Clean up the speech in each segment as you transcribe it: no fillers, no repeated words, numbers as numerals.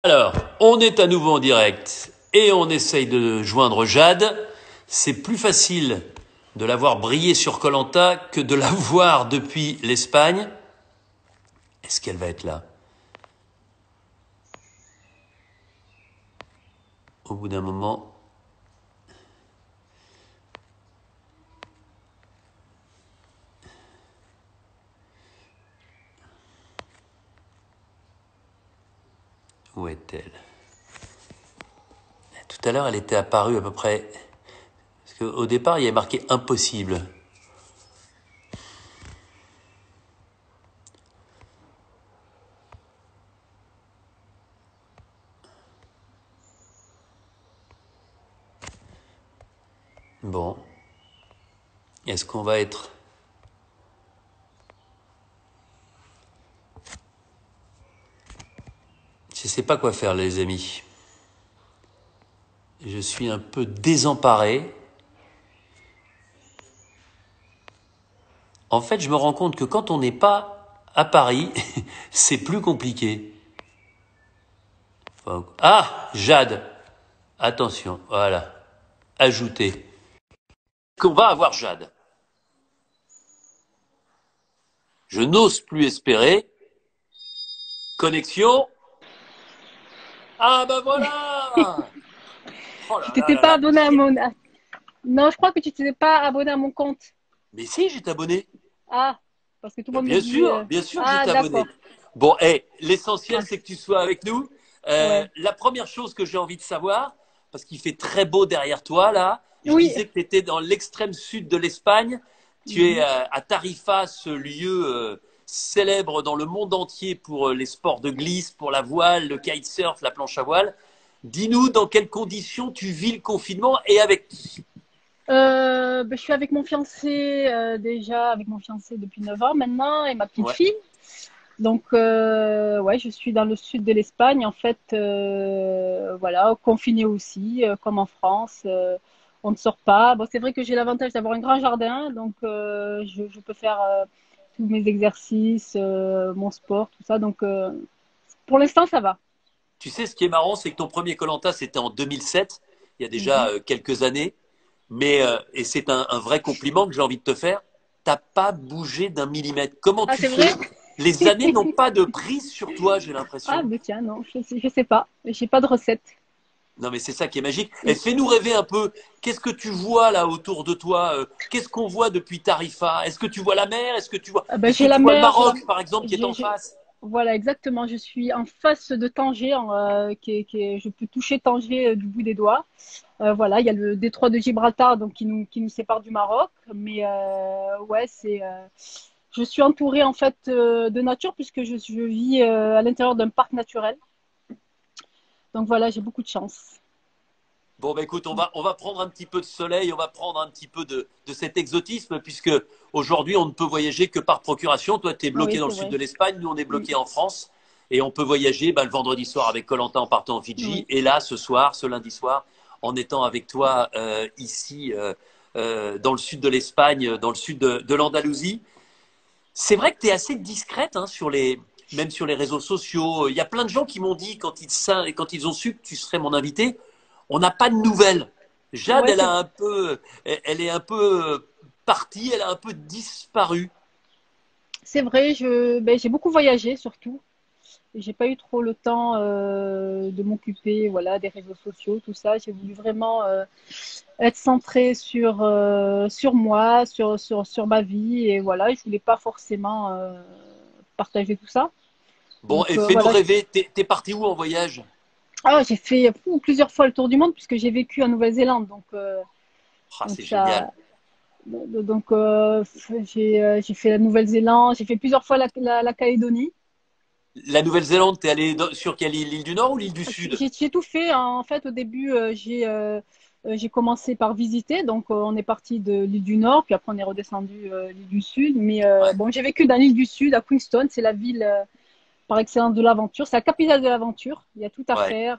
Alors, on est à nouveau en direct et on essaye de joindre Jade. C'est plus facile de la voir briller sur koh que de la voir depuis l'Espagne. Est-ce qu'elle va être là? Au bout d'un moment. Où est-elle? Tout à l'heure, elle était apparue à peu près. Parce qu'au départ, il y avait marqué impossible. Bon. Est-ce qu'on va être... Je ne sais pas quoi faire, les amis. Je suis un peu désemparé. En fait, je me rends compte que quand on n'est pas à Paris, c'est plus compliqué. Ah, Jade. Attention, voilà. Ajouter. Qu'on va avoir Jade. Je n'ose plus espérer. Connexion. Ah ben voilà. Oh Tu là là t'étais là pas là. abonné à mon... Non, je crois que tu t'étais pas abonné à mon compte. Mais si, j'étais abonné. Ah, parce que tout le Ben, monde me dit... bien sûr que Ah, j'étais abonné. d'accord. Bon, l'essentiel, Ah, c'est que tu sois avec nous. ouais. La première chose que j'ai envie de savoir, parce qu'il fait très beau derrière toi, là, je Oui. disais que tu étais dans l'extrême sud de l'Espagne. Tu es Mhm. à Tarifa, ce lieu célèbre dans le monde entier pour les sports de glisse, pour la voile, le kitesurf, la planche à voile. Dis-nous dans quelles conditions tu vis le confinement et avec qui? Je suis avec mon fiancé, déjà avec mon fiancé depuis 9 ans maintenant, et ma petite Ouais. fille. Donc, ouais, je suis dans le sud de l'Espagne, en fait, voilà, confinée aussi, comme en France. On ne sort pas. Bon, c'est vrai que j'ai l'avantage d'avoir un grand jardin, donc je peux faire tous mes exercices, mon sport, tout ça. Donc, pour l'instant, ça va. Tu sais, ce qui est marrant, c'est que ton premier koh c'était en 2007, il y a déjà Mhm. quelques années. Et c'est un vrai compliment que j'ai envie de te faire, t'as pas bougé d'un millimètre. Comment Ah, tu c'est vrai? fais? Les années n'ont pas de prise sur toi, j'ai Ah, l'impression. mais tiens, non, je sais pas. J'ai pas de recette. Non, mais c'est ça qui est magique. Et fais-nous rêver un peu. Qu'est-ce que tu vois là autour de toi? Qu'est-ce qu'on voit depuis Tarifa? Est-ce que tu vois la mer? Est-ce que J'ai la tu vois le mer, Maroc, par exemple, qui est j'ai, en j'ai- face? voilà, exactement. Je suis en face de Tanger, je peux toucher Tanger du bout des doigts. Voilà, il y a le détroit de Gibraltar donc qui nous sépare du Maroc. Mais ouais, je suis entourée en fait de nature puisque je vis à l'intérieur d'un parc naturel. Donc voilà, j'ai beaucoup de chance. Bon, bah écoute, on va prendre un petit peu de soleil, on va prendre un petit peu de cet exotisme, puisque aujourd'hui, on ne peut voyager que par procuration. Toi, tu es bloqué Oui, dans le c'est sud vrai. de l'Espagne, nous, on est Mm. bloqué en France, et on peut voyager le vendredi soir avec koh en partant en Fidji, Oui. et là, ce soir, ce lundi soir, en étant avec toi ici, dans le sud de l'Espagne, dans le sud de l'Andalousie. C'est vrai que tu es assez discrète hein, même sur les réseaux sociaux. Il y a plein de gens qui m'ont dit quand ils ont su que tu serais mon invité, on n'a pas de nouvelles. Jade, Ouais, c'est elle est un peu partie, elle a un peu disparu. vrai. J'ai beaucoup voyagé surtout. J'ai pas eu trop le temps de m'occuper, voilà, des réseaux sociaux, tout ça. J'ai voulu vraiment être centrée sur moi, sur ma vie, et voilà. Je voulais pas forcément partager tout ça. Bon, Donc et fais-nous voilà. rêver, t'es parti où en voyage? J'ai fait plusieurs fois le tour du monde puisque j'ai vécu en Nouvelle-Zélande, Ah, donc c'est génial. ça, donc j'ai fait la Nouvelle-Zélande, j'ai fait plusieurs fois la Calédonie. La Nouvelle-Zélande, t'es allé sur quelle île? L'île du Nord ou l'île du Sud? J'ai tout fait, hein. En fait, au début, j'ai commencé par visiter. Donc, on est parti de l'île du Nord, puis après, on est redescendu l'île du Sud. Mais Ouais. bon, j'ai vécu dans l'île du Sud, à Queenstown. C'est la ville par excellence de l'aventure. C'est la capitale de l'aventure. Il y a tout à Ouais. faire.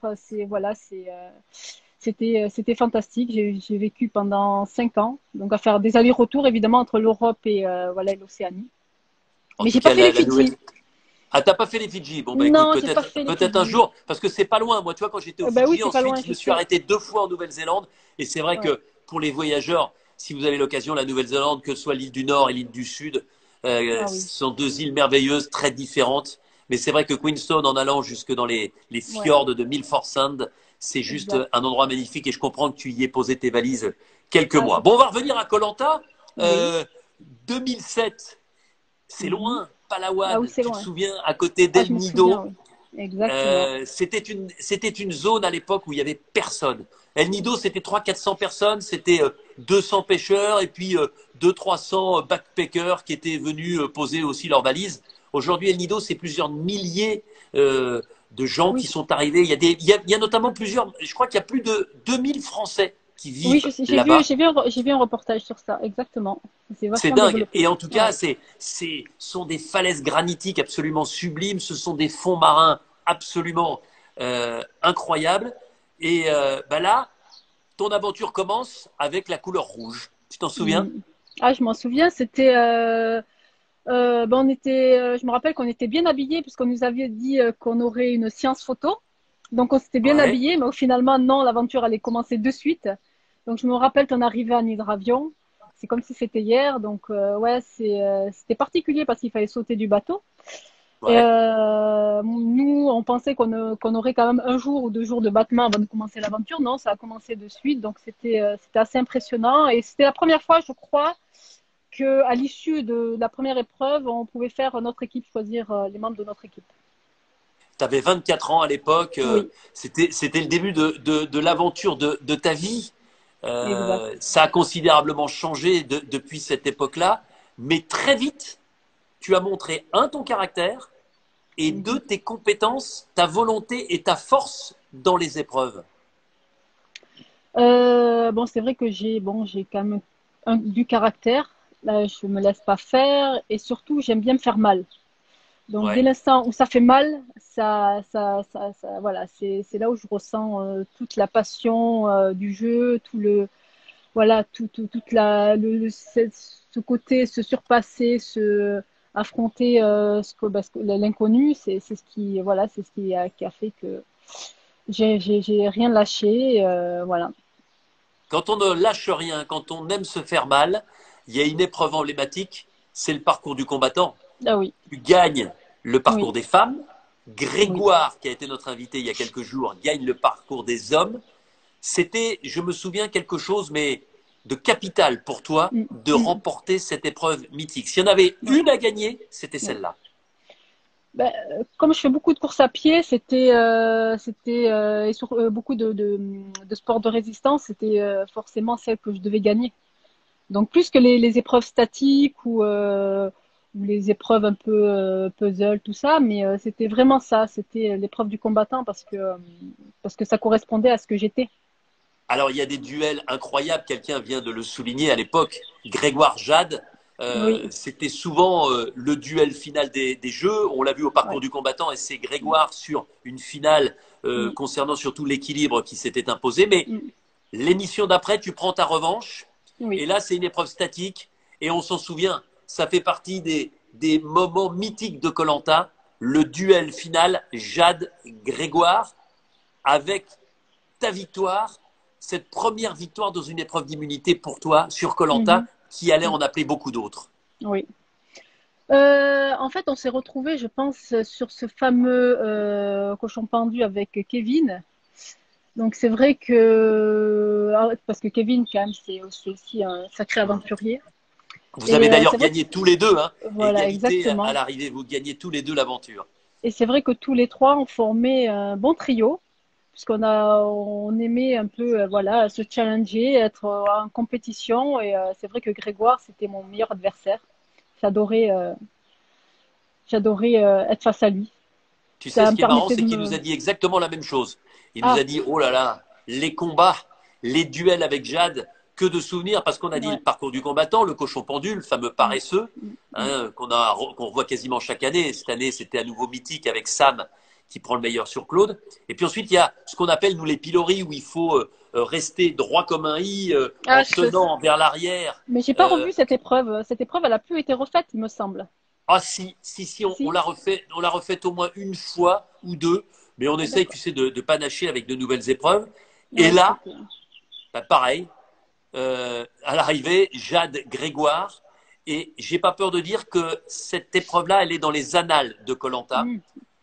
C'était fantastique. J'ai vécu pendant 5 ans. Donc, à faire des allers-retours, évidemment, entre l'Europe et voilà, l'Océanie. En Mais tout j'ai pas cas, fait les la Nouvelle, Fidji. Ah, t'as pas fait les Fidji? Bon, bah écoute, Non, j'ai pas fait les peut-être un Fidji. jour, parce que c'est pas loin. Moi, tu vois, quand j'étais aux Bah oui, Fidji, c'est pas ensuite, loin, je je me suis sais. arrêté 2 fois en Nouvelle-Zélande. Et c'est vrai Ouais, que pour les voyageurs, si vous avez l'occasion, la Nouvelle-Zélande, que ce soit l'île du Nord et l'île du Sud, ah oui, ce sont deux îles merveilleuses, très différentes. Mais c'est vrai que Queenstown, en allant jusque dans les ouais, fjords de Milford Sound, c'est juste exact. un endroit magnifique. Et je comprends que tu y aies posé tes valises quelques Ah, mois. c'est Bon, on ça. va revenir à Koh Lanta. Oui. 2007. C'est Mhm. loin, Ah oui, Palawan, c'est tu te loin. souviens, à côté Ah, je d'El me souviens, Nido. oui. Exactement. C'était une zone à l'époque où il y avait personne. El Nido, c'était 300-400 personnes, c'était 200 pêcheurs et puis 200-300 backpackers qui étaient venus poser aussi leurs valises. Aujourd'hui, El Nido, c'est plusieurs milliers de gens qui Oui, sont arrivés. Il y a notamment plusieurs, je crois qu'il y a plus de 2000 Français qui oui, vivent là-bas. j'ai vu un reportage sur ça, exactement. C'est C'est vachement dingue. développé. Et en tout cas, Ouais. ce sont des falaises granitiques absolument sublimes. Ce sont des fonds marins absolument incroyables. Et bah là, ton aventure commence avec la couleur rouge. Tu t'en souviens? Mm. Ah, je m'en souviens, c'était ben, je me rappelle qu'on était bien habillés puisqu'on nous avait dit qu'on aurait une séance photo. Donc on s'était bien Ouais. habillés, mais finalement non, l'aventure allait commencer de suite. Donc je me rappelle qu'on arrivait en hydravion. C'est comme si c'était hier. Donc ouais, c'était particulier parce qu'il fallait sauter du bateau. Et Ouais. nous, on pensait qu'on aurait quand même un jour ou 2 jours de battement avant de commencer l'aventure. Non, ça a commencé de suite. Donc c'était assez impressionnant. Et c'était la première fois, je crois, qu'à l'issue de la première épreuve, on pouvait faire notre équipe, choisir les membres de notre équipe. Tu avais 24 ans à l'époque. Oui, C'était le début de l'aventure de ta vie. exact. Ça a considérablement changé depuis cette époque-là. Mais très vite, tu as montré, un, ton caractère, et deux, Mhm. tes compétences, ta volonté et ta force dans les épreuves. Bon, c'est vrai que j'ai quand même du caractère. Là, je me laisse pas faire et surtout, j'aime bien me faire mal. Donc, dès Ouais. l'instant où ça fait mal, voilà, c'est là où je ressens toute la passion du jeu, voilà, toute ce côté, se surpasser, se affronter l'inconnu, c'est ce qui, voilà, c'est ce qui a fait que j'ai rien lâché, voilà. Quand on ne lâche rien, quand on aime se faire mal, il y a une épreuve emblématique, c'est le parcours du combattant. Ah oui, Tu gagnes le oui, parcours des femmes. oui. Grégoire, qui a été notre invité il y a quelques jours, gagne le parcours des hommes. C'était, je me souviens, quelque chose, mais de capital pour toi Mm, de mm, remporter cette épreuve mythique. S'il y en avait ouais, une à gagner, c'était ouais. celle-là. Ben, comme je fais beaucoup de courses à pied, et sur beaucoup de sports de résistance, c'était forcément celle que je devais gagner. Donc plus que les épreuves statiques ou les épreuves un peu puzzle, tout ça, mais c'était vraiment ça, c'était l'épreuve du combattant parce que ça correspondait à ce que j'étais. Alors, il y a des duels incroyables, quelqu'un vient de le souligner à l'époque, Grégoire Jade, Oui, c'était souvent le duel final des Jeux, on l'a vu au parcours ouais, du combattant, et c'est Grégoire sur une finale mm, concernant surtout l'équilibre qui s'était imposé, mais mm, l'émission d'après, tu prends ta revanche, oui. et là c'est une épreuve statique, et on s'en souvient, ça fait partie des moments mythiques de koh le duel final Jade-Grégoire, avec ta victoire, cette première victoire dans une épreuve d'immunité pour toi sur koh Mhm, qui allait mm, en appeler beaucoup d'autres. oui. En fait, on s'est retrouvés, je pense, sur ce fameux cochon pendu avec Kevin. Donc c'est vrai que parce que Kevin quand même c'est aussi un sacré aventurier. Vous avez Et d'ailleurs c'est vrai gagné tous les deux, hein, que voilà égalité à exactement. l'arrivée, vous gagnez tous les deux l'aventure. Et c'est vrai que tous les trois ont formé un bon trio on aimait un peu voilà se challenger, être en compétition. Et c'est vrai que Grégoire c'était mon meilleur adversaire. J'adorais être face à lui. Tu sais, Ça ce me qui est marrant, permettait de c'est qu'il nous me a dit exactement la même chose. Il nous ah a dit, oh là là, les combats, les duels avec Jade, que de souvenirs, parce qu'on a dit le ouais. parcours du combattant, le cochon pendu, le fameux Mm, paresseux, mm, mm. hein, qu'on revoit quasiment chaque année. Cette année, c'était à nouveau mythique avec Sam qui prend le meilleur sur Claude. Et puis ensuite, il y a ce qu'on appelle, nous, les piloris, où il faut rester droit comme un i, Ah, en tenant vers l'arrière. mais j'ai pas Euh, revu cette épreuve. Cette épreuve, elle a plus été refaite, il me semble. Ah si, on Si? l'a refait au moins une fois ou deux, mais on Ah, essaye, tu d'accord. sais, de panacher avec de nouvelles épreuves. Et Ouais, là, ok. bah, pareil, à l'arrivée, Jade Grégoire. Et j'ai pas peur de dire que cette épreuve-là, elle est dans les annales de koh Hmm.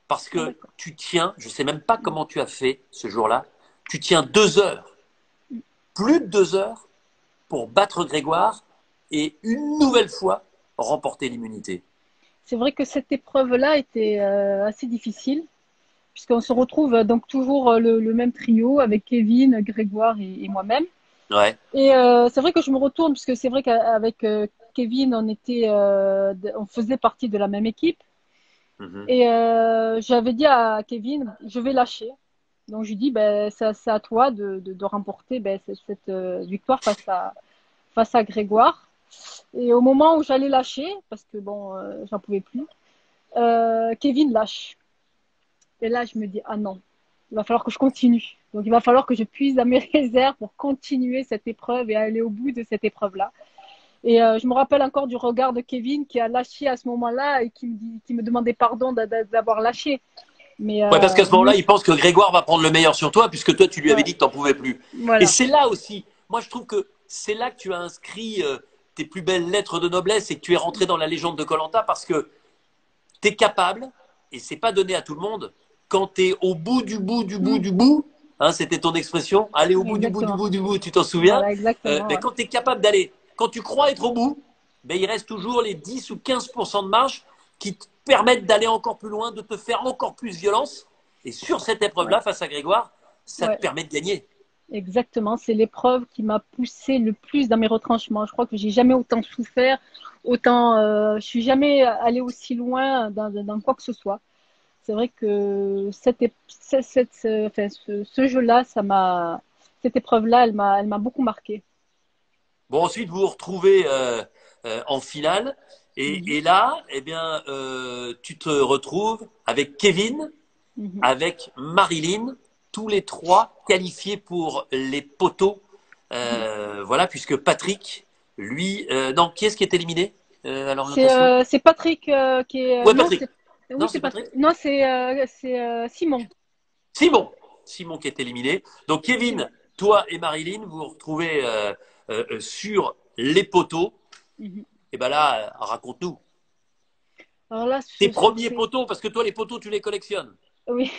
parce Ah, que d'accord. tu tiens, je sais même pas Hmm. comment tu as fait ce jour-là, tu tiens 2 heures, plus de 2 heures, pour battre Grégoire et une nouvelle fois remporter l'immunité. C'est vrai que cette épreuve-là était assez difficile, puisqu'on se retrouve donc toujours le même trio avec Kevin, Grégoire et moi-même. Ouais. Et c'est vrai que je me retourne, puisque c'est vrai qu'avec Kevin, on faisait partie de la même équipe. Mhm. Et j'avais dit à Kevin, je vais lâcher. Donc je lui dis, ben, c'est à toi de remporter ben, cette victoire face à Grégoire. Et au moment où j'allais lâcher, parce que bon, j'en pouvais plus, Kevin lâche. Et là, je me dis, ah non, il va falloir que je continue. Donc il va falloir que je puise à mes réserves pour continuer cette épreuve et aller au bout de cette épreuve-là. Et je me rappelle encore du regard de Kevin qui a lâché à ce moment-là et qui me demandait pardon d'avoir lâché. Mais Ouais, parce qu'à ce moment-là, lui, il pense que Grégoire va prendre le meilleur sur toi, puisque toi, tu lui avais ouais, dit que tu n'en pouvais plus. Et voilà. c'est là aussi, moi, je trouve que c'est là que tu as inscrit tes plus belles lettres de noblesse et que tu es rentré dans la légende de koh parce que tu es capable, et c'est pas donné à tout le monde, quand tu es au bout du bout du bout Mm, du bout, hein, c'était ton expression, aller au bout du bout du exactement. bout du bout, tu t'en souviens, Voilà, exactement. mais Ouais. quand tu es capable d'aller, quand tu crois être au bout, ben, il reste toujours les 10 ou 15% de marge qui te permettent d'aller encore plus loin, de te faire encore plus violence. Et sur cette Ouais, épreuve-là, face à Grégoire, ça te ouais, permet de gagner. exactement. C'est l'épreuve qui m'a poussé le plus dans mes retranchements. Je crois que j'ai jamais autant souffert, autant, je suis jamais allée aussi loin dans quoi que ce soit. C'est vrai que enfin, ce jeu-là, cette épreuve-là, elle m'a beaucoup marqué. Bon, ensuite, vous vous retrouvez en finale. Mhm, Et là, eh bien, tu te retrouves avec Kevin, mhm. avec Marilyn, tous les trois qualifiés pour les poteaux. Voilà, puisque Patrick, lui, non, qui est-ce qui est éliminé à l'orientation? C'est Patrick qui est. Ouais, Non, Patrick. c'est. Oui, Non, c'est c'est Patrick. Patrick. Non, c'est Simon. Simon. Simon qui est éliminé. Donc, Kevin, toi et Marilyn, vous vous retrouvez sur les poteaux. Mhm. Et ben là, raconte-nous. Alors là, Tes premiers poteaux, parce que toi, les poteaux, tu les collectionnes. oui.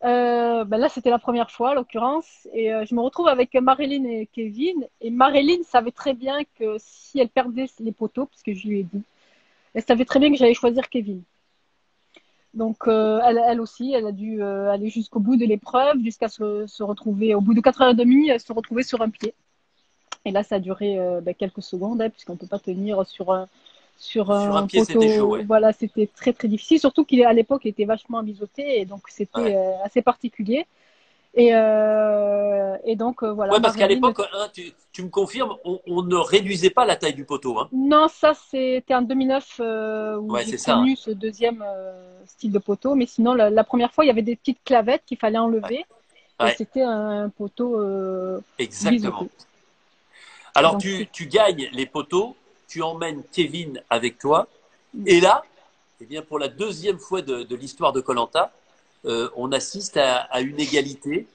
Ben là, c'était la première fois, en l'occurrence. Et je me retrouve avec Marilyn et Kevin. Et Marilyn savait très bien que si elle perdait les poteaux, parce que je lui ai dit, elle savait très bien que j'allais choisir Kevin. Donc, elle aussi, elle a dû aller jusqu'au bout de l'épreuve, jusqu'à se retrouver, au bout de 4h30, se retrouver sur un pied. Et là, ça a duré ben, quelques secondes, hein, puisqu'on ne peut pas tenir sur Sur un un pied, c'était chaud, poteau. ouais. Voilà, c'était très très difficile, surtout qu'à l'époque, il était vachement biseauté, et donc Ouais, c'était assez particulier. Et donc, voilà, ouais parce qu'à Marilyn. l'époque, hein, tu me confirmes, on ne réduisait pas la taille du poteau. Hein. Non, ça, c'était en 2009 où Ouais, j'ai c'est ça. Hein. connu ce deuxième style de poteau. Mais sinon, la première fois, il y avait des petites clavettes qu'il fallait Ouais, enlever, et ouais, c'était un poteau biseauté. exactement. Alors, Donc, c'est. tu gagnes les poteaux, tu emmènes Kevin avec toi. Et là, eh bien, pour la deuxième fois de l'histoire de koh on assiste à une égalité.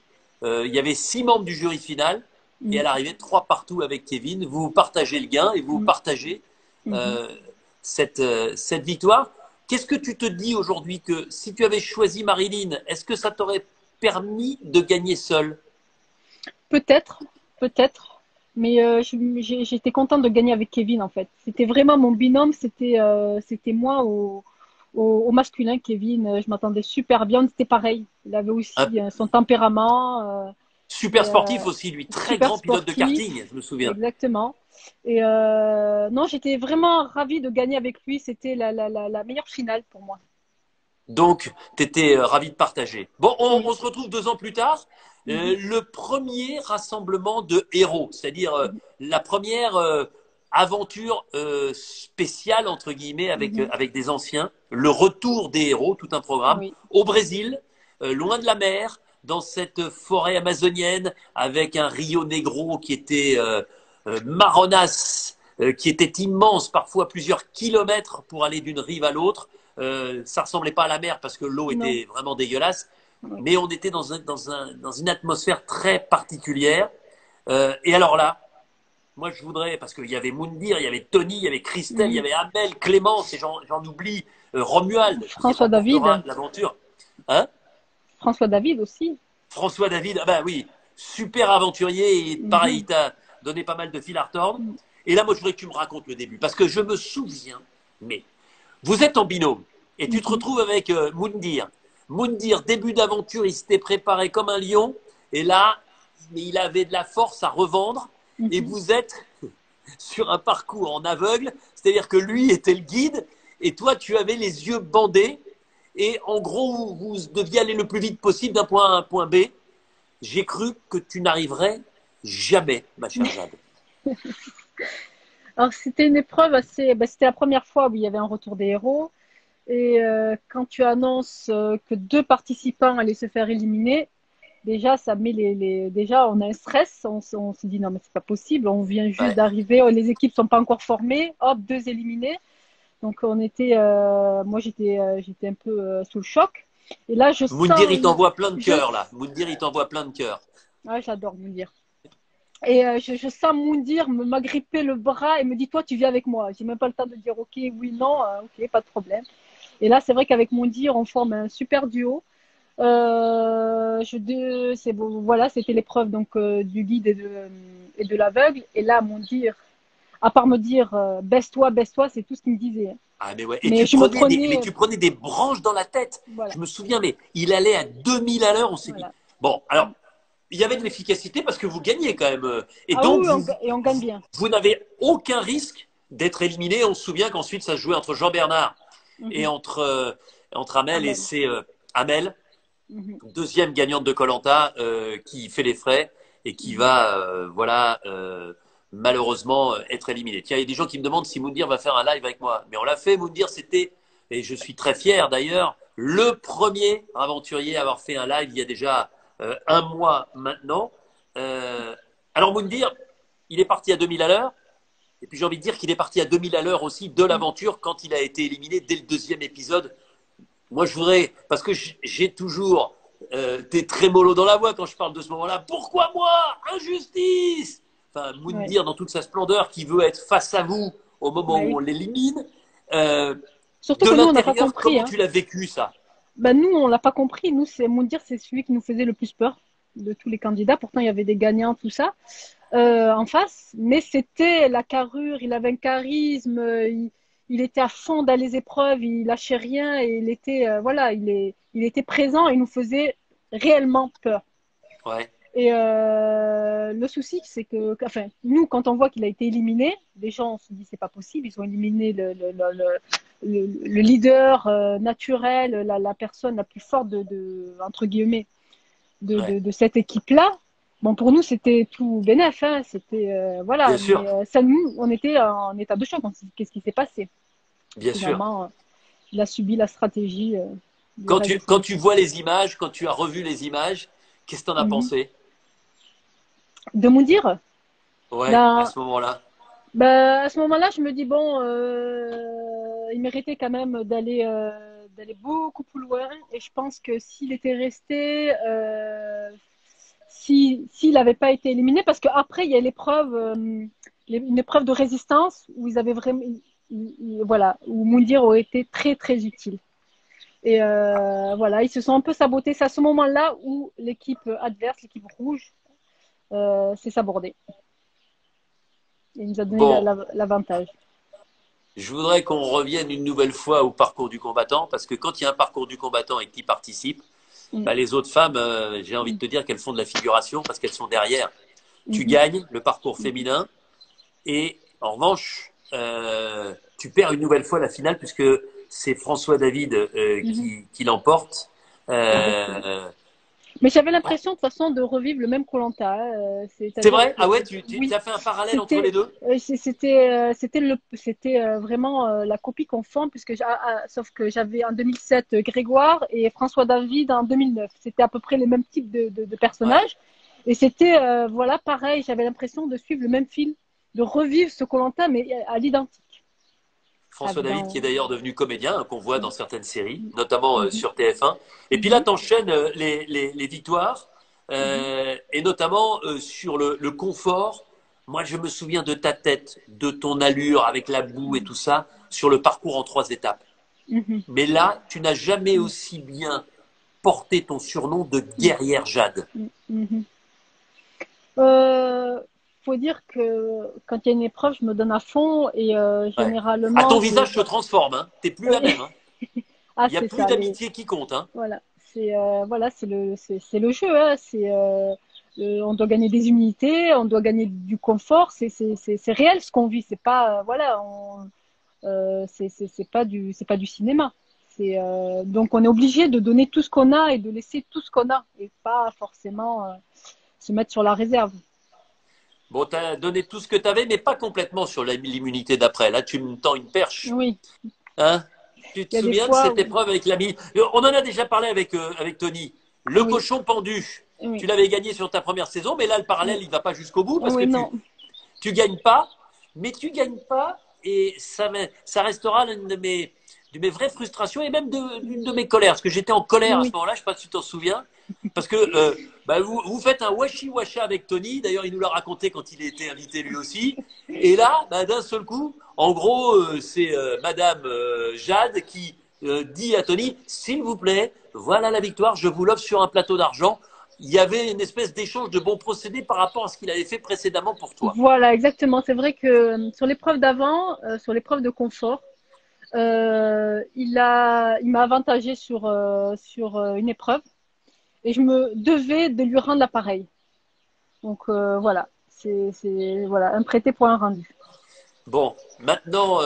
Il y avait 6 membres du jury final et à Mm, l'arrivée, 3 partout avec Kevin. Vous partagez le gain et vous mm, partagez mhm. euh, cette victoire. Qu'est-ce que tu te dis aujourd'hui que si tu avais choisi Marilyn, est-ce que ça t'aurait permis de gagner seul? Peut-être, peut-être. Mais j'étais contente de gagner avec Kevin, en fait. C'était vraiment mon binôme, c'était moi au masculin, Kevin. Je m'attendais super bien. C'était pareil. Il avait Un aussi son tempérament. super Et sportif aussi, lui, très super grand pilote de sportif, karting, je me souviens. exactement. Et non, j'étais vraiment ravie de gagner avec lui. C'était la meilleure finale pour moi. Donc, tu étais ravi de partager. Bon, on Oui. se retrouve 2 ans plus tard. Mhm, Le premier rassemblement de héros, c'est-à-dire mhm, la première aventure spéciale, entre guillemets, mhm. avec des anciens. Le retour des héros, tout un programme, Oui. au Brésil, loin de la mer, dans cette forêt amazonienne, avec un Rio Negro qui était marronasse, qui était immense, parfois plusieurs kilomètres pour aller d'une rive à l'autre. Ça ressemblait pas à la mer parce que l'eau était vraiment dégueulasse, mais on était dans une atmosphère très particulière. Et alors là, moi je voudrais, parce qu'il y avait Moundir, il y avait Tony, il y avait Christelle, il y avait Amel, Clémence, et j'en oublie, Romuald, François David. L'aventure. Hein? François David aussi. François David, ah ben oui, super aventurier, et pareil, il t'a donné pas mal de fil à retordre. Et là, moi, je voudrais que tu me racontes le début, parce que je me souviens, mais vous êtes en binôme, et tu te retrouves avec Moundir. Moundir, début d'aventure, il s'était préparé comme un lion, et là, il avait de la force à revendre, et vous êtes sur un parcours en aveugle, c'est-à-dire que lui était le guide, et toi, tu avais les yeux bandés, et en gros, vous deviez aller le plus vite possible d'un point A à un point B. J'ai cru que tu n'arriverais jamais, ma chère Jade. Alors, c'était une épreuve assez. C'était la première fois où il y avait un retour des héros. Et quand tu annonces que 2 participants allaient se faire éliminer, déjà, ça met déjà, on a un stress. On se dit non, mais c'est pas possible. On vient juste d'arriver. Les équipes sont pas encore formées. Hop, 2 éliminés. Donc, moi, j'étais un peu sous le choc. Et là, je sens. Moundir, il t'envoie plein de cœurs, là. Moundir, il t'envoie plein de cœurs. Ouais, j'adore Moundir. Et je sens Moundir m'agripper le bras et me dit, toi, tu viens avec moi. J'ai même pas le temps de dire, ok, oui, non, ok, pas de problème. Et là, c'est vrai qu'avec Moundir, on forme un super duo. Voilà, c'était l'épreuve donc du guide et de l'aveugle. Et là, Moundir, à part me dire, baisse-toi, c'est tout ce qu'il me disait. Ah, mais ouais. Et tu prenais des branches dans la tête. Voilà. Je me souviens, mais il allait à 2000 à l'heure. On s'est dit, bon, alors, il y avait de l'efficacité parce que vous gagnez quand même. Et donc, oui, on gagne bien. Vous n'avez aucun risque d'être éliminé. On se souvient qu'ensuite, ça se jouait entre Jean-Bernard et entre Amel. Et c'est Amel, deuxième gagnante de Koh-Lanta, qui fait les frais et qui va, malheureusement, être éliminée. Tiens, il y a des gens qui me demandent si Moundir va faire un live avec moi. Mais on l'a fait, Moundir, c'était, et je suis très fier d'ailleurs, le premier aventurier à avoir fait un live il y a déjà 1 mois maintenant. Alors Moundir, il est parti à 2000 à l'heure. Et puis j'ai envie de dire qu'il est parti à 2000 à l'heure aussi de l'aventure quand il a été éliminé dès le 2e épisode. Moi, je voudrais, parce que j'ai toujours des trémolos dans la voix quand je parle de ce moment-là. Pourquoi moi? Injustice! Enfin, Moundir dans toute sa splendeur qui veut être face à vous au moment où on l'élimine. Surtout que nous, on n'a pas compris. Comment tu l'as vécu, ça? Nous, on l'a pas compris. Nous, Moundir, c'est celui qui nous faisait le plus peur de tous les candidats. Pourtant, il y avait des gagnants, tout ça, en face. Mais c'était la carrure, il avait un charisme, il était à fond dans les épreuves, il lâchait rien et il était, il était présent et il nous faisait réellement peur. Ouais. Et le souci, c'est que, enfin, nous, quand on voit qu'il a été éliminé, les gens on se dit c'est pas possible, ils ont éliminé le leader naturel, la personne la plus forte entre guillemets de cette équipe-là. Bon, pour nous, c'était tout bénef, hein, c'était voilà. Bien sûr. Mais ça, nous, on était en état de choc. Qu'est-ce qui s'est passé? Bien Finalement, sûr. Il a subi la stratégie. Quand tu vois les images, quand tu as revu les images, qu'est-ce que tu en as pensé? De Moundir? Ouais, à ce moment-là. À ce moment-là, je me dis bon, il méritait quand même d'aller beaucoup plus loin. Et je pense que s'il était resté, s'il n'avait pas été éliminé, parce qu'après il y a l'épreuve, une épreuve de résistance où ils avaient vraiment, voilà, où Moundir aurait été très très utile. Et voilà, ils se sont un peu sabotés. C'est à ce moment-là où l'équipe adverse, l'équipe rouge, s'est sabordée. Il nous a donné l'avantage. Je voudrais qu'on revienne une nouvelle fois au parcours du combattant, parce que quand il y a un parcours du combattant et que tu y participes, les autres femmes, j'ai envie de te dire qu'elles font de la figuration parce qu'elles sont derrière. Tu gagnes le parcours féminin et en revanche, tu perds une nouvelle fois la finale puisque c'est François David qui l'emporte. Mais j'avais l'impression de toute façon de revivre le même Koh-Lanta. C'est vrai? Ah ouais, tu as fait un parallèle entre les deux? C'était vraiment la copie conforme, puisque sauf que j'avais en 2007 Grégoire et François David en 2009. C'était à peu près les mêmes types de personnages. Ouais. Et c'était, voilà, pareil, j'avais l'impression de suivre le même film. de revivre ce koh mais à l'identique. François David, qui est d'ailleurs devenu comédien, hein, qu'on voit dans certaines séries, notamment Mhm. sur TF1. Et puis là, Mhm. tu enchaînes les victoires, Mhm. et notamment sur le confort. Moi, je me souviens de ta tête, de ton allure avec la boue et tout ça, sur le parcours en 3 étapes. Mhm. Mais là, tu n'as jamais Mhm. aussi bien porté ton surnom de guerrière Jade. Mhm. Mhm. Euh, faut dire que quand il y a une épreuve, je me donne à fond et Ouais. À généralement, ton visage se transforme, hein. T'es plus la oui. même, hein. Ah, Il n'y a c'est plus ça. d'amitié qui compte, hein. Voilà, c'est le jeu. Hein. On doit gagner des immunités, on doit gagner du confort. C'est réel ce qu'on vit. C'est pas voilà, c'est pas du cinéma. Donc on est obligé de donner tout ce qu'on a et de laisser tout ce qu'on a et pas forcément se mettre sur la réserve. Bon, tu as donné tout ce que tu avais, mais pas complètement sur l'immunité d'après. Là, tu me tends une perche. Oui, Hein? Tu te il y a des souviens de fois cette où épreuve avec l'ami? On en a déjà parlé avec Tony. Le oui, cochon pendu. Tu oui, l'avais gagné sur ta première saison, mais là, le parallèle, oui, il ne va pas jusqu'au bout parce que oui, non. tu gagnes pas, mais tu gagnes pas et ça restera de mes vraies frustrations et même l'une de mes colères. Parce que j'étais en colère à ce Oui, moment-là, je ne sais pas si tu t'en souviens. Parce que bah, vous faites un washi-washa avec Tony. D'ailleurs, il nous l'a raconté quand il était invité lui aussi. Et là, bah, d'un seul coup, en gros, c'est Madame Jade qui dit à Tony, s'il vous plaît, voilà la victoire, je vous l'offre sur un plateau d'argent. Il y avait une espèce d'échange de bons procédés par rapport à ce qu'il avait fait précédemment pour toi. voilà, exactement. C'est vrai que sur l'épreuve d'avant, sur l'épreuve de confort, il m'a avantagé sur une épreuve et je me devais de lui rendre l'appareil. Donc voilà, voilà un prêté pour un rendu. Bon, maintenant,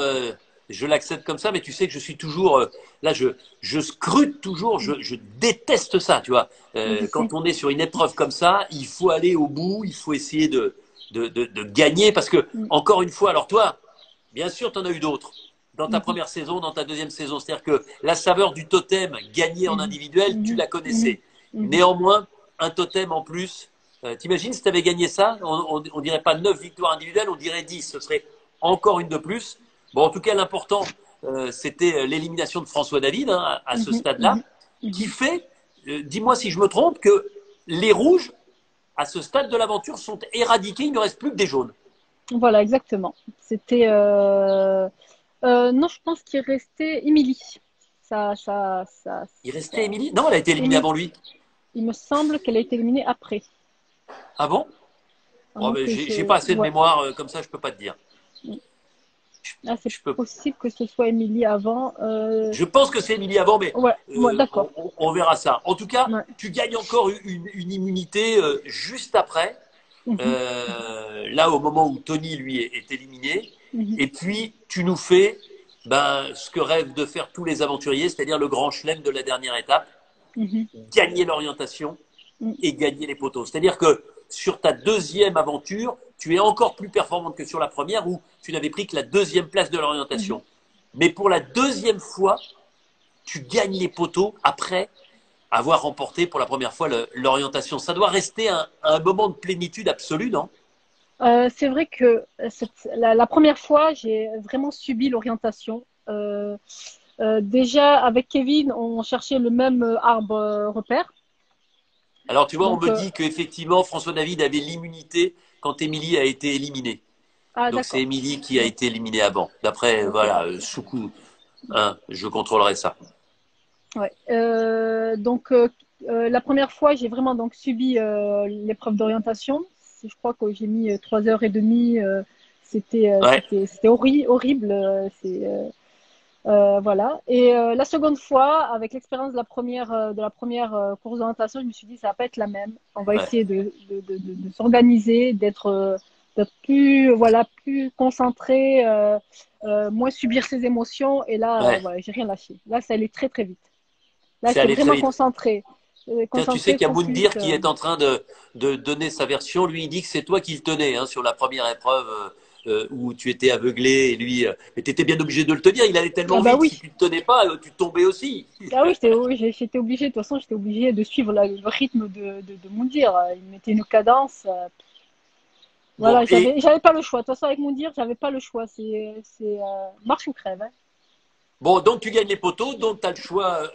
je l'accepte comme ça, mais tu sais que je suis toujours là, je scrute toujours, je déteste ça, tu vois. Oui, je sais. Quand on est sur une épreuve comme ça, il faut aller au bout, il faut essayer de gagner, parce que Mm, encore une fois, alors toi, bien sûr, tu en as eu d'autres dans ta mhm, première saison, dans ta deuxième saison, c'est-à-dire que la saveur du totem gagné en mhm, individuel, tu mhm, la mhm, connaissais. mhm. Néanmoins, un totem en plus. T'imagines si tu avais gagné ça, on dirait pas 9 victoires individuelles, on dirait 10. Ce serait encore une de plus. Bon, en tout cas, l'important, c'était l'élimination de François David, hein, à ce Mhm, stade-là, mhm, mhm. qui fait, dis-moi si je me trompe, que les rouges, à ce stade de l'aventure, sont éradiqués. Il ne reste plus que des jaunes. Voilà, exactement. C'était non, je pense qu'il restait Émilie. Ça, Il restait ça. Émilie. Non, elle a été éliminée Émilie, avant lui. il me semble qu'elle a été éliminée après. Ah bon? À Oh, moins ben, que j'ai pas assez de ouais. mémoire comme ça, je peux pas te dire. Ah, c'est Je peux. possible que ce soit Émilie avant. Je pense que c'est Émilie avant, mais Ouais, ouais, d'accord. on verra ça. En tout cas, Ouais. tu gagnes encore une immunité juste après. Mhm, Là, au moment où Tony, lui, est éliminé. mhm, Et puis, tu nous fais ben, ce que rêvent de faire tous les aventuriers, c'est-à-dire le grand chelem de la dernière étape, mhm, gagner l'orientation mhm, et gagner les poteaux. C'est-à-dire que sur ta deuxième aventure, tu es encore plus performante que sur la première où tu n'avais pris que la deuxième place de mhm. l'orientation. Mais pour la deuxième fois, tu gagnes les poteaux après avoir remporté pour la première fois l'orientation. Ça doit rester un moment de plénitude absolue, non? C'est vrai que la première fois, j'ai vraiment subi l'orientation. Déjà, avec Kevin, on cherchait le même arbre repère. Alors, tu vois, on Donc, me dit qu'effectivement, François David avait l'immunité quand Émilie a été éliminée. ah, Donc, c'est d'accord. Émilie qui a Donc, été éliminée avant. D'après, ok. voilà, Soukou, hein, je contrôlerai ça. Ouais. Donc, la première fois, j'ai vraiment donc subi l'épreuve d'orientation. Je crois que j'ai mis 3 heures et demie. Ouais, C'était horrible. Voilà. Et la seconde fois, avec l'expérience de la première course d'orientation, je me suis dit, ça va pas être la même. On va ouais. essayer de s'organiser, d'être plus, voilà, plus concentré, moins subir ses émotions. Et là, Ouais, voilà, j'ai rien lâché. Là, ça allait très, très vite. Là, c'est j'étais allé très vraiment vite. concentrée. Tiens, tu sais Concentrée, qu'il y a focus. Moundir qui est en train de donner sa version. Lui, il dit que c'est toi qui le tenais hein, sur la première épreuve où tu étais aveuglé. Et lui, mais tu étais bien obligé de le tenir. Il allait tellement Ah bah vite. Si oui. tu ne le tenais pas, tu tombais aussi. Ah oui, j'étais obligée. De toute façon, j'étais obligée de suivre le rythme de Moundir. Il mettait une cadence. Bon, Voilà, j'avais pas le choix. De toute façon, avec mon dire, j'avais pas le choix. C'est marche ou crève. Hein. bon, donc tu gagnes les poteaux, donc tu as le choix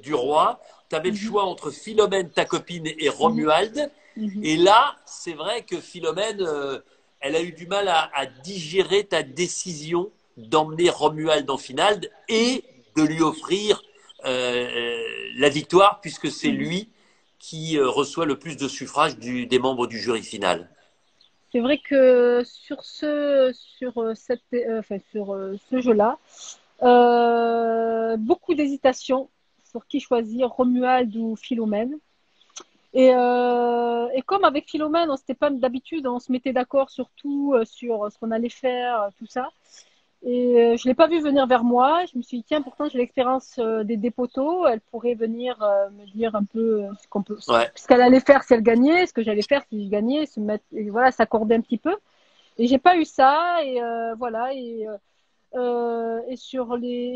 du roi. Tu avais le Mhm, choix entre Philomène, ta copine, et mhm, Romuald. mhm. Et là, c'est vrai que Philomène, elle a eu du mal à digérer ta décision d'emmener Romuald en finale et de lui offrir la victoire, puisque c'est Mhm. lui qui reçoit le plus de suffrages des membres du jury final. C'est vrai que sur ce jeu-là, beaucoup d'hésitation sur qui choisir, Romuald ou Philomène. Et comme avec Philomène, on s'était pas d'habitude, on se mettait d'accord sur tout, sur ce qu'on allait faire, tout ça. Et je l'ai pas vu venir vers moi. Je me suis dit, tiens, pourtant j'ai l'expérience des poteaux. Elle pourrait venir me dire un peu Ouais, ce qu'elle allait faire si elle gagnait, ce que j'allais faire si je gagnais, se mettre, et voilà, s'accorder un petit peu. Et j'ai pas eu ça. Et voilà. Et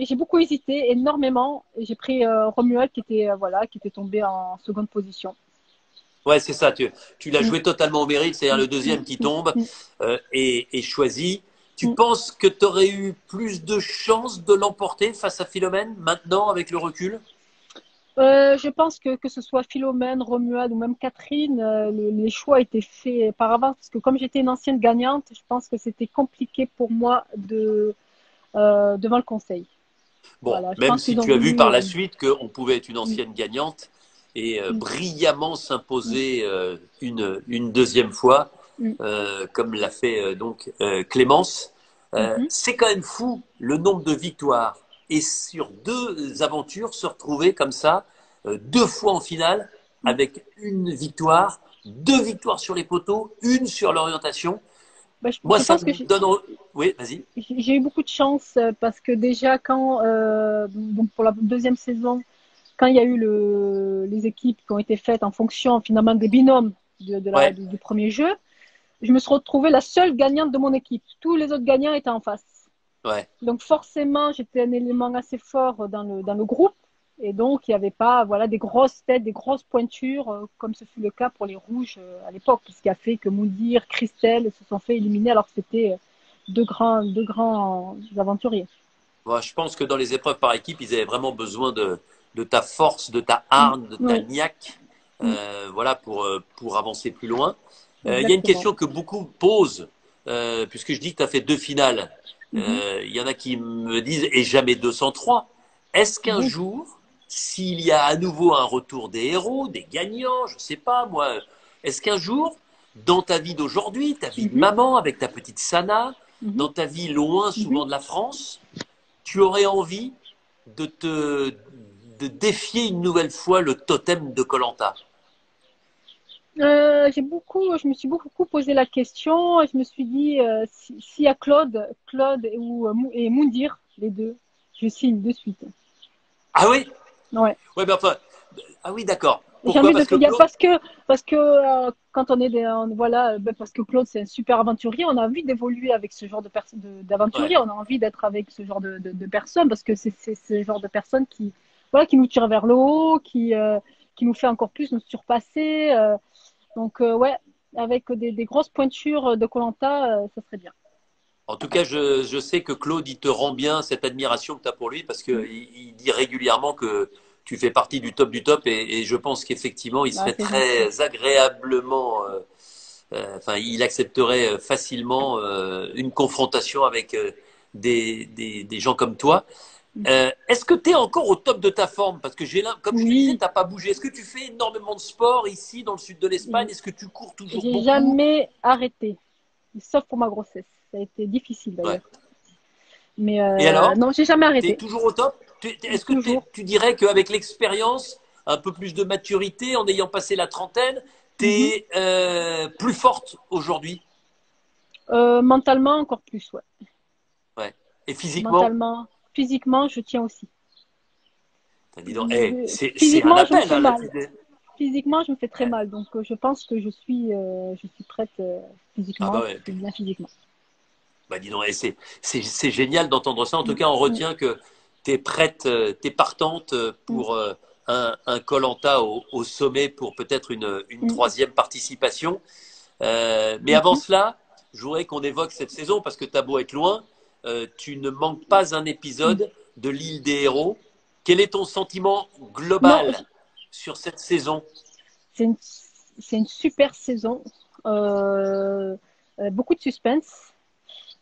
j'ai beaucoup hésité, énormément. Et j'ai pris Romuald qui était tombé en seconde position. ouais, c'est ça. Tu l'as Mm, joué totalement au mérite, c'est-à-dire mm, le deuxième mm, qui mm, tombe mm, et choisi. Tu mm. penses que tu aurais eu plus de chances de l'emporter face à Philomène maintenant avec le recul? Je pense que ce soit Philomène, Romuald ou même Catherine, les choix étaient faits par avance parce que comme j'étais une ancienne gagnante, je pense que c'était compliqué pour moi devant le conseil. Bon, Voilà, je même pense si qu'ils ont tu as vu voulu. par la suite qu'on pouvait être une Mm, ancienne gagnante et mm, brillamment mm, s'imposer une deuxième fois, mm, comme l'a fait donc Clémence, mhm, c'est quand même fou le nombre de victoires. Et sur deux aventures, se retrouver comme ça, deux fois en finale, mm. avec une victoire, deux victoires sur les poteaux, une sur l'orientation. Bah, Moi, je ça pense que me donne... Oui, vas-y. j'ai eu beaucoup de chance parce que déjà quand donc pour la deuxième saison, quand il y a eu les équipes qui ont été faites en fonction finalement des binômes Ouais, du premier jeu, je me suis retrouvée la seule gagnante de mon équipe. Tous les autres gagnants étaient en face. ouais. Donc forcément, j'étais un élément assez fort dans le groupe. Et donc, il n'y avait pas voilà, des grosses têtes, des grosses pointures, comme ce fut le cas pour les Rouges à l'époque, ce qui a fait que Moundir, Christelle se sont fait éliminer alors que c'était deux grands aventuriers. Moi, je pense que dans les épreuves par équipe, ils avaient vraiment besoin de ta force, de ta Mm, hargne, de ta oui, niaque, mm, voilà, pour avancer plus loin. Il y a une exactement. question que beaucoup posent, puisque je dis que tu as fait deux finales. Mhm, Il y en a qui me disent, et jamais 203. Est-ce qu'un oui, jour, s'il y a à nouveau un retour des héros, des gagnants, je ne sais pas moi, est-ce qu'un jour, dans ta vie d'aujourd'hui, ta vie de mhm, maman avec ta petite Sana, mhm, dans ta vie loin mhm. souvent de la France, tu aurais envie de défier une nouvelle fois le totem de Colanta? Je me suis beaucoup posé la question. Je me suis dit, s'il y a Claude et Moundir, les deux, je signe de suite. Ah oui. Ouais. Ouais, mais enfin, ah oui, d'accord. J'ai Pourquoi? envie de, Parce que il y a Claude. parce que quand on est voilà, parce que Claude c'est un super aventurier, on a envie d'évoluer avec ce genre Ouais. d'aventurier, on a envie d'être avec ce genre de personnes parce que c'est ce genre de personnes qui voilà qui nous tire vers le haut, qui nous fait encore plus nous surpasser. Donc ouais, avec des grosses pointures de Colanta, ça serait bien. En tout cas, je sais que Claude, il te rend bien cette admiration que tu as pour lui parce Mm. qu'il il dit régulièrement que tu fais partie du top et je pense qu'effectivement, il Ah, serait c'est gentil. très agréablement, enfin, il accepterait facilement une confrontation avec des gens comme toi. Mm. Est-ce que tu es encore au top de ta forme? Parce que comme je te disais, tu Oui, n'as pas bougé. Est-ce que tu fais énormément de sport ici, dans le sud de l'Espagne? Est-ce que tu cours toujours j'ai beaucoup? jamais arrêté, sauf pour ma grossesse. Ça a été difficile Ouais. d'ailleurs. Mais Et alors, non, j'ai jamais tu es arrêté. toujours au top? Est-ce que Toujours. tu dirais qu'avec l'expérience, un peu plus de maturité, en ayant passé la trentaine, tu Mhm. es plus forte aujourd'hui? Mentalement, encore plus, ouais. Ouais. Et physiquement? Mentalement, physiquement, je tiens aussi. Dis donc, hey, c'est un Physiquement, je me appel, fais hein, là. mal. Physiquement, je me fais très Ouais. mal. Donc, je pense que je suis prête Ah physiquement, bah je ouais. suis bien physiquement. Bah dis donc, c'est génial d'entendre ça. En tout Mm, cas, on mm, retient que tu es prête, tu es partante mm, pour un Koh-Lanta au sommet pour peut-être une mm. troisième participation. Mais avant cela, je voudrais qu'on évoque cette saison parce que tu as beau être loin, tu ne manques pas un épisode de l'île des héros. Quel est ton sentiment Non, global sur cette saison? c'est une, c'est une super saison. Beaucoup de suspense.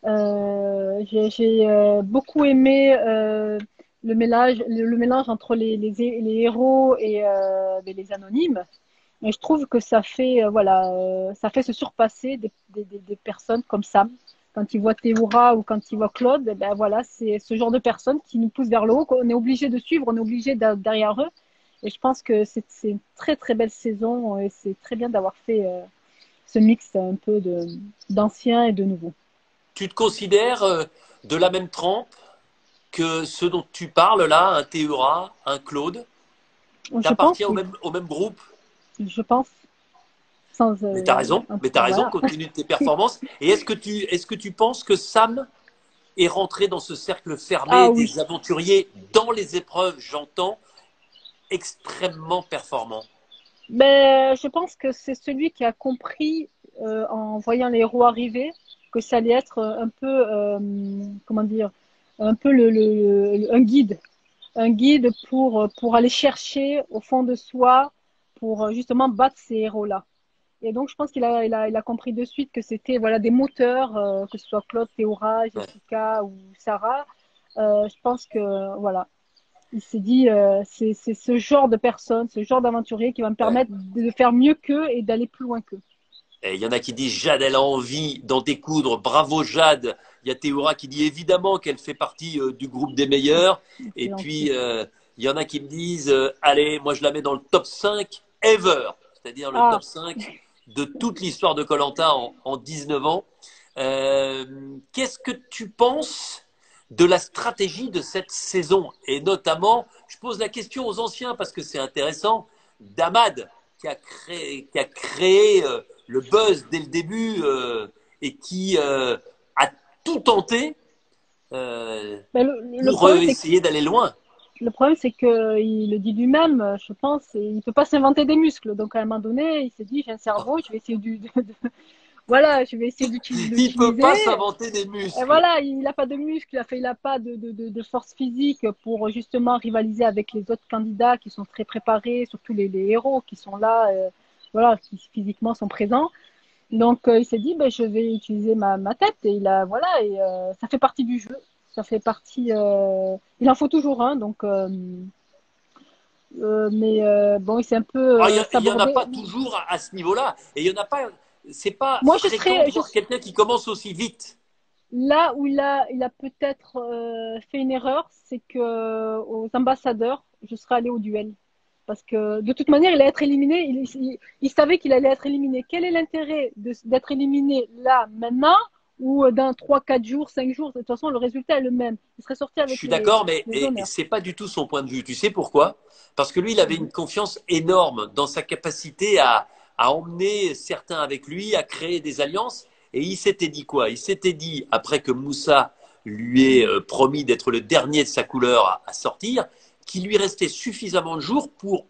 J'ai beaucoup aimé le mélange entre les héros et les anonymes. Et je trouve que ça fait, voilà, ça fait se surpasser des personnes comme Sam. Quand ils voient Théoura ou quand ils voient Claude, ben voilà, c'est ce genre de personnes qui nous poussent vers le haut, qu'on est obligé de suivre, on est obligé d'être derrière eux. Et je pense que c'est une très très belle saison et c'est très bien d'avoir fait ce mix un peu d'ancien et de nouveau. Tu te considères de la même trempe que ceux dont tu parles là, un Théura, un Claude? Tu Je pense, appartiens oui, au même groupe? je pense, sans, Mais tu as raison, voilà. compte tenu de tes performances. Et est-ce que tu penses que Sam est rentré dans ce cercle Ah fermé oui, des aventuriers dans les épreuves, j'entends, extrêmement performants? mais je pense que c'est celui qui a compris en voyant les héros arriver que ça allait être un peu, comment dire, un peu un guide pour aller chercher au fond de soi, pour justement battre ces héros-là. Et donc, je pense il a compris de suite que c'était voilà, des moteurs, que ce soit Claude, Théora, Ouais. Jessica ou Sarah. Je pense que voilà, il s'est dit c'est ce genre de personne, ce genre d'aventurier qui va me Ouais. permettre de faire mieux qu'eux et d'aller plus loin qu'eux. Et il y en a qui disent Jade, elle a envie d'en découdre. Bravo Jade. Il y a Théoura qui dit évidemment qu'elle fait partie du groupe des meilleurs. Et C'est puis, gentil. il y en a qui me disent allez, moi je la mets dans le top 5 ever. C'est-à-dire le Ah, top 5 de toute l'histoire de koh en 19 ans. Qu'est-ce que tu penses de la stratégie de cette saison? Et notamment, je pose la question aux anciens parce que c'est intéressant, d'Amad qui a créé le buzz dès le début et qui a tout tenté ben pour essayer d'aller loin. le problème, c'est qu'il le dit lui-même, je pense, et il ne peut pas s'inventer des muscles. Donc, à un moment donné, il s'est dit, j'ai un cerveau, je vais essayer voilà, je vais essayer de Il peut l'utiliser. pas s'inventer des Et muscles. voilà, il n'a pas de muscles, il n'a pas de force physique pour justement rivaliser avec les autres candidats qui sont très préparés, surtout les héros qui sont là, voilà, qui physiquement sont présents. Donc il s'est dit, ben, je vais utiliser ma tête et voilà, et ça fait partie du jeu. Ça fait partie. Il en faut toujours un, donc. Mais bon, il s'est un peu Ah, il y en a sabordé. pas toujours à ce niveau-là. Et il y en a pas. C'est pas Moi, fréquent de voir quelqu'un qui commence aussi vite. là où il a peut-être fait une erreur, c'est que aux ambassadeurs, je serais allée au duel. Parce que de toute manière, il allait être éliminé. Il savait qu'il allait être éliminé. Quel est l'intérêt d'être éliminé là, maintenant, ou dans 3, 4 jours, 5 jours? De toute façon, le résultat est le même. Il serait sorti Je avec suis d'accord, mais les honneurs. c'est pas du tout son point de vue. Tu sais pourquoi? Parce que lui, il avait une confiance énorme dans sa capacité à emmener certains avec lui, à créer des alliances. Et il s'était dit quoi? Il s'était dit, après que Moussa lui ait promis d'être le dernier de sa couleur à sortir, qu'il lui restait suffisamment de jours pour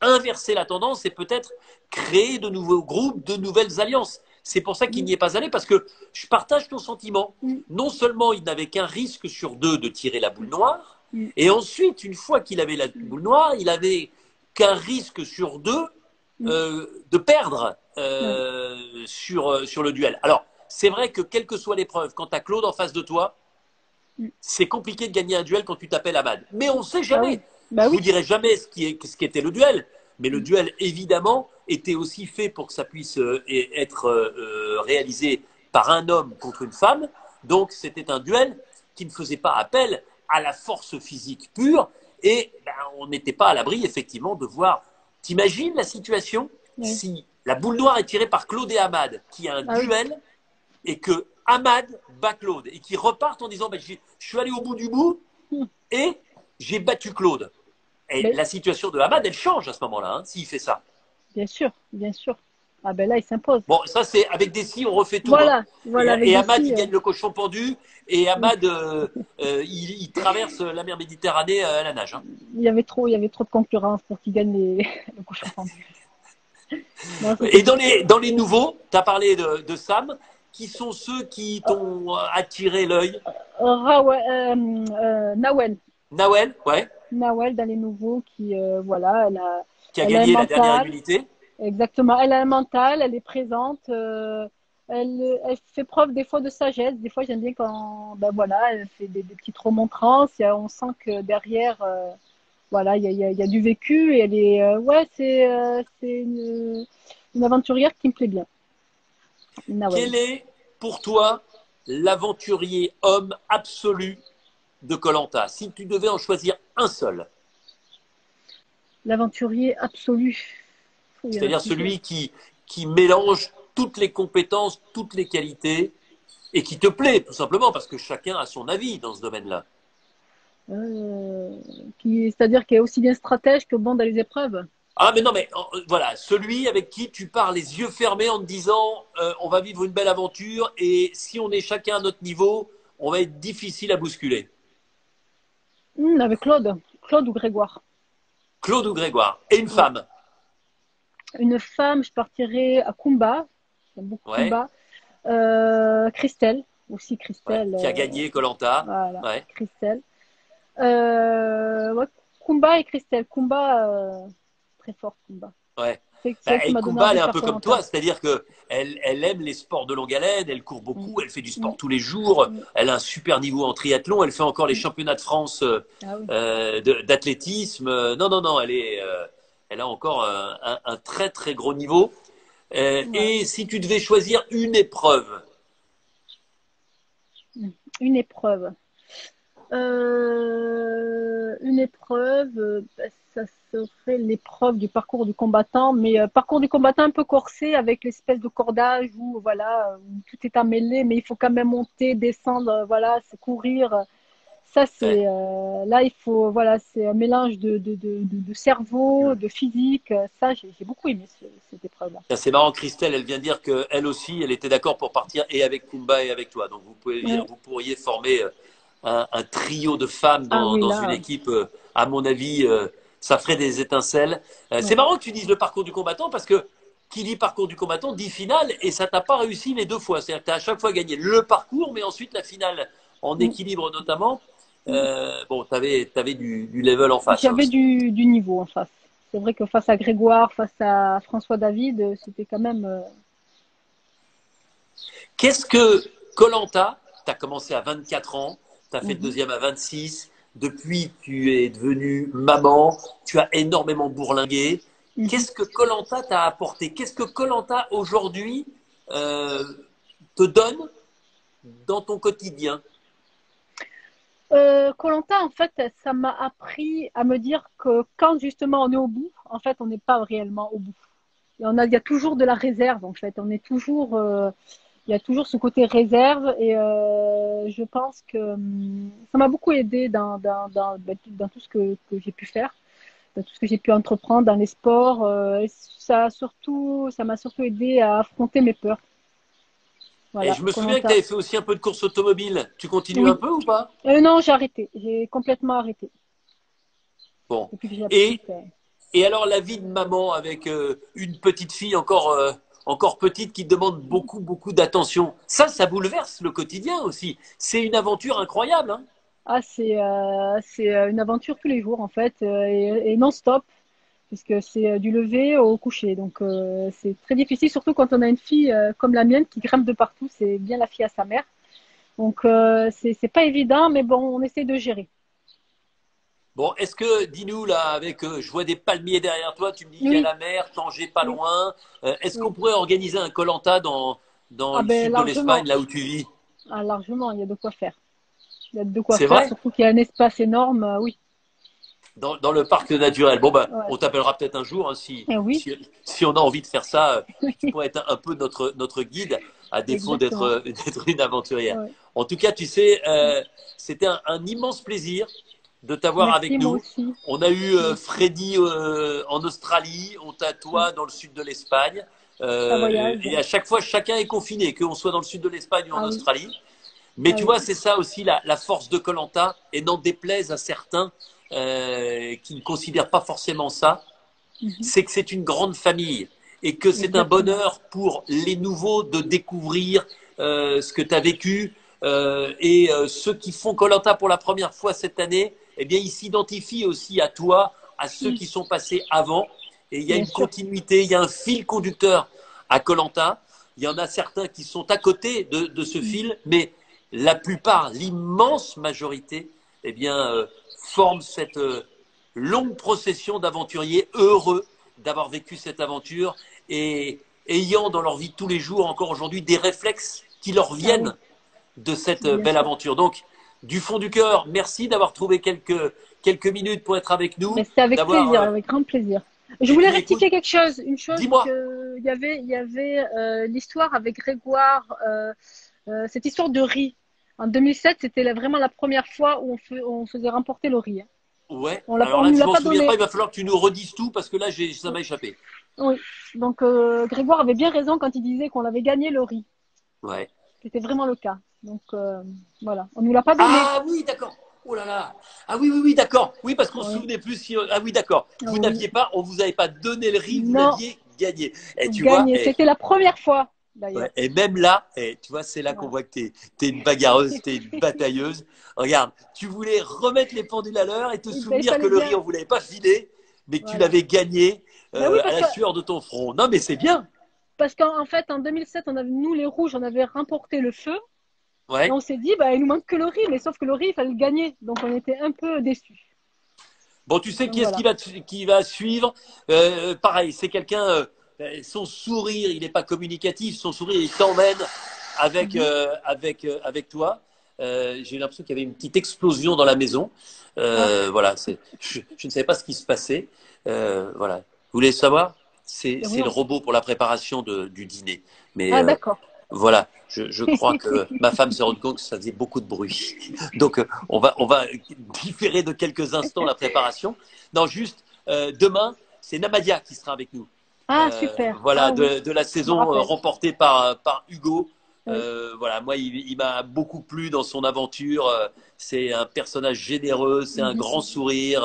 inverser la tendance et peut-être créer de nouveaux groupes, de nouvelles alliances. C'est pour ça qu'il n'y est pas allé, parce que je partage ton sentiment. Non seulement il n'avait qu'un risque sur deux de tirer la boule noire, et ensuite, une fois qu'il avait la boule noire, il avait qu'un risque sur deux de perdre sur le duel. Alors, c'est vrai que quelle que soit l'épreuve, quand tu as Claude en face de toi, c'est compliqué de gagner un duel quand tu t'appelles Ahmad. Mais on ne sait Bah oui, jamais. bah Je vous oui. dirai jamais ce qui était le duel. Mais le duel, évidemment, était aussi fait pour que ça puisse être réalisé par un homme contre une femme. Donc, c'était un duel qui ne faisait pas appel à la force physique pure. Et ben, on n'était pas à l'abri, effectivement, de voir. T'imagines la situation Oui. si la boule noire est tirée par Claude et Ahmad, qui a un Ah oui. duel et que Ahmad bat Claude et qu'ils repartent en disant ben, je suis allé au bout du bout et j'ai battu Claude. Et Mais la situation de Ahmad, elle change à ce moment-là, hein, s'il fait ça. bien sûr, bien sûr. Ah ben là, il s'impose. Bon, ça c'est avec des si, on refait tout. Hein. Voilà, voilà, avec Et des Ahmad, il si. gagne le cochon pendu et Ahmad, il traverse la mer Méditerranée à la nage. Hein. Il y avait trop de concurrence pour qu'il gagne le cochon pendu. Non, Et c'était dans les nouveaux, tu as parlé de Sam, qui sont ceux qui t'ont attiré l'œil? Nawel. Nawel, ouais, Nawel dans les nouveaux qui, voilà, qui a elle a un gagné la dernière mental. immunité. Exactement. Elle a un mental, elle est présente. Elle fait preuve des fois de sagesse. Des fois, j'aime bien quand, ben voilà, elle fait des petites remontrances. On sent que derrière, voilà, il y a du vécu et elle est, ouais, c'est une aventurière qui me plaît bien. Nawel. Quel est pour toi l'aventurier homme absolu de koh, si tu devais en choisir un seul? L'aventurier absolu. Il y en a C'est-à-dire plusieurs. celui qui mélange toutes les compétences, toutes les qualités et qui te plaît, tout simplement, parce que chacun a son avis dans ce domaine-là. Euh, c'est-à-dire qu'il est aussi bien stratège que bon dans les épreuves. Ah, mais non, mais voilà, celui avec qui tu pars les yeux fermés en te disant on va vivre une belle aventure et si on est chacun à notre niveau, on va être difficile à bousculer. Avec Claude. Claude ou Grégoire. Claude ou Grégoire. Et une Ouais. femme. Une femme, je partirais à Kumba. J'aime beaucoup Ouais, Kumba. Christelle. Aussi ouais. Christelle. Qui a gagné koh. Voilà. Ouais, Christelle. Ouais, Kumba et Christelle. Kumba, très forte Kumba. ouais. C'est Bah, elle qui et m'a donné Kumba, elle envie est de un faire peu koh. comme toi, c'est-à-dire que elle aime les sports de longue haleine, elle court Mm, beaucoup, elle fait du sport mm, tous les jours, mm, elle a un super niveau en triathlon, elle fait encore les mm. championnats de France Ah oui. d'athlétisme. Non, non, non, elle a encore un très très gros niveau. Voilà. Et si tu devais choisir une épreuve, Mm. Une épreuve. Une épreuve, ça serait l'épreuve du parcours du combattant, mais parcours du combattant un peu corsé avec l'espèce de cordage où voilà, où tout est emmêlé, mais il faut quand même monter, descendre, voilà, c'est courir. Ça, ouais, c'est là, il faut voilà, c'est un mélange de cerveau, de physique. Ça, j'ai beaucoup aimé cette épreuve-là. c'est marrant, Christelle, elle vient dire qu'elle aussi, elle était d'accord pour partir et avec Kumba et avec toi. Donc Ouais. vous pourriez former un trio de femmes Ah oui, dans une là, équipe. À mon avis, ça ferait des étincelles. C'est ouais. marrant que tu dises le parcours du combattant parce que qui dit parcours du combattant dit finale et ça t'a pas réussi les deux fois. C'est-à-dire que tu as à chaque fois gagné le parcours, mais ensuite la finale en Mm, équilibre notamment. mm. Bon, tu avais du level en face hein, J'avais aussi. du niveau en face. C'est vrai que face à Grégoire, face à François David, c'était quand même. Qu'est-ce que koh tu as commencé à 24 ans, tu as fait le Mhm, deuxième à 26, depuis tu es devenue maman, tu as énormément bourlingué. mhm. Qu'est-ce que koh t'a apporté? Qu'est-ce que koh aujourd'hui euh, te donne dans ton quotidien? koh en fait, ça m'a appris à me dire que quand justement on est au bout, en fait, on n'est pas réellement au bout. Il y a toujours de la réserve, en fait. Il y a toujours ce côté réserve et je pense que ça m'a beaucoup aidé dans tout ce que j'ai pu faire, dans tout ce que j'ai pu entreprendre dans les sports. Ça m'a surtout aidé à affronter mes peurs. Et Voilà, je me koh souviens que tu avais fait aussi un peu de course automobile. Tu continues un Oui. peu ou pas? Non, j'ai arrêté. J'ai complètement arrêté. Bon. Depuis que j'ai la Et petite. Et alors la vie de maman avec une petite fille encore petite qui demande beaucoup, beaucoup d'attention, ça bouleverse le quotidien aussi. C'est une aventure incroyable. Hein. Ah, c'est une aventure tous les jours, en fait, et non-stop, puisque c'est du lever au coucher. Donc, c'est très difficile, surtout quand on a une fille comme la mienne qui grimpe de partout. C'est bien la fille à sa mère. Donc, c'est pas évident, mais bon, on essaie de gérer. Bon, est-ce que, dis-nous là, avec, je vois des palmiers derrière toi, tu me dis qu'il y a Oui, la mer, Tanger pas oui, loin. Est-ce qu'on oui. pourrait organiser un koh dans Ah le ben, sud de l'Espagne, largement. là où tu vis? Ah, largement, il y a de quoi faire. Il y a de quoi C'est faire, vrai? surtout qu'il y a un espace énorme. Oui, Dans le parc naturel. Bon, ben, ouais. on t'appellera peut-être un jour hein, Et oui, si on a envie de faire ça. Tu pourrais être un peu notre guide, à défaut exactement. d'être une aventurière. Ouais. En tout cas, tu sais, c'était un immense plaisir de t'avoir Merci, avec moi nous. aussi. On a eu Moi aussi. Freddy en Australie, on t'a Mm. toi dans le sud de l'Espagne. Ça voyage. Et à chaque fois, chacun est confiné, qu'on soit dans le sud de l'Espagne ou en Ah oui, Australie. Mais ah tu oui. vois, c'est ça aussi la force de koh et n'en déplaise à certains qui ne considèrent pas forcément ça, Mhm. c'est que c'est une grande famille. et que c'est un Exactement. bonheur pour les nouveaux de découvrir ce que tu as vécu. Et ceux qui font koh pour la première fois cette année, eh bien, ils s'identifient aussi à toi, à ceux Mm. qui sont passés avant. Et il y a Bien une sûr. continuité, il y a un fil conducteur à koh. Il y en a certains qui sont à côté de ce Mm. fil, mais la plupart, l'immense majorité, eh bien, forment cette longue procession d'aventuriers heureux d'avoir vécu cette aventure et ayant dans leur vie de tous les jours, encore aujourd'hui, des réflexes qui leur Ah oui, viennent de cette bien belle sûr. aventure. Donc, du fond du cœur, merci d'avoir trouvé quelques minutes pour être avec nous, Mais c'était avec d'avoir. plaisir, avec grand plaisir. Je Et voulais puis, écoute, rectifier quelque chose, une chose dis-moi. que il y avait l'histoire avec Grégoire, cette histoire de riz. En 2007, c'était vraiment la première fois où on faisait remporter le riz, hein. Ouais. On Alors là, nous je l'a m'en pas souviens pas. donné. Il va falloir que tu nous redises tout parce que là, ça m'a échappé. Oui. Donc Grégoire avait bien raison quand il disait qu'on avait gagné le riz. Ouais. C'était vraiment le cas. Donc voilà, on nous l'a pas donné. Ah oui, d'accord. Oh là là. Ah oui, oui, oui, d'accord. Oui, parce qu'on se Oui. souvenait plus si. Ah oui, d'accord. Vous Oui. n'aviez pas, on vous avait pas donné le riz, vous Non, l'aviez gagné. Et tu vois, gagné. C'était la première fois ouais, d'ailleurs. et même là, tu vois, c'est là qu'on Voilà. voit que tu es une bagarreuse, tu es une batailleuse. Regarde, tu voulais remettre les pendules à l'heure et te Eh ben, il souvenir que fallait le riz, bien. on ne vous l'avait pas filé, mais que tu Voilà. l'avais gagné Ben oui, à la sueur de ton front. Non, mais c'est bien. parce qu'en fait, en 2007, nous, les rouges, on avait remporté le feu. Et Ouais. on s'est dit, bah, il nous manque que le riz. Mais sauf que le riz, il fallait le gagner. Donc, on était un peu déçus. Bon, tu sais Donc, qui est-ce voilà. qui va suivre. Pareil, c'est quelqu'un, son sourire, il n'est pas communicatif, son sourire, il t'emmène Mhm. avec toi. J'ai eu l'impression qu'il y avait une petite explosion dans la maison. Ah, Voilà, je ne savais pas ce qui se passait. Voilà. Vous voulez savoir? ben C'est oui, le robot pour la préparation du dîner. Mais ah, d'accord. voilà, je crois que ma femme s'est rendue compte que ça faisait beaucoup de bruit. Donc, on va différer de quelques instants la préparation. Non, juste, demain, c'est Namadia qui sera avec nous. Ah, super. Voilà, Ah oui, de la je me saison rappelle. remportée par Hugo. Oui. Voilà, moi, il m'a beaucoup plu dans son aventure. C'est un personnage généreux, c'est un Mhm. grand sourire.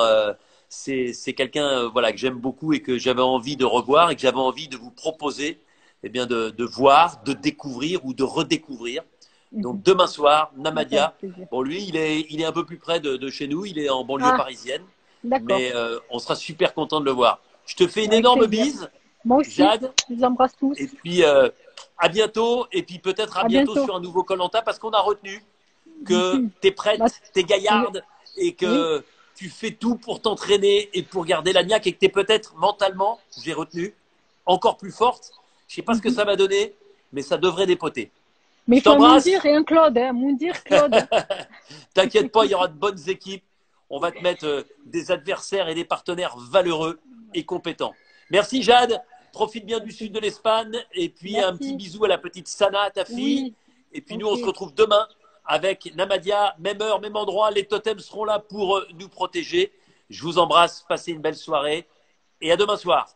C'est quelqu'un voilà, que j'aime beaucoup et que j'avais envie de revoir et que j'avais envie de vous proposer eh bien, de voir, de découvrir ou de redécouvrir. Donc Mhm. demain soir, Ah, c'est avec Namadia. plaisir. Bon, lui, il est un peu plus près de chez nous. Il est en banlieue Ah, parisienne. d'accord. Mais on sera super content de le voir. Je te fais une Avec énorme plaisir. bise, Moi aussi. Jade. Je vous embrasse tous. Et puis à bientôt. Et puis peut-être à À bientôt bientôt. sur un nouveau koh parce qu'on a retenu que Mhm. tu es Bah, prête, tu es gaillarde et oui. que tu fais tout pour t'entraîner et pour garder la niaque et que tu es peut-être mentalement, j'ai retenu, encore plus forte. Je sais pas ce que Mhm. ça va donner, mais ça devrait dépoter. Mais il Je faut un Moundir t'embrasse. et un Claude, hein. Moundir, Claude. T'inquiète pas, il y aura de bonnes équipes. On va te mettre des adversaires et des partenaires valeureux et compétents. Merci Jade. Profite bien du sud de l'Espagne. Et puis un petit Merci. bisou à la petite Sana, ta fille. Oui, Et puis nous, on se ok. retrouve demain avec Namadia. Même heure, même endroit. Les totems seront là pour nous protéger. Je vous embrasse. Passez une belle soirée. Et à demain soir.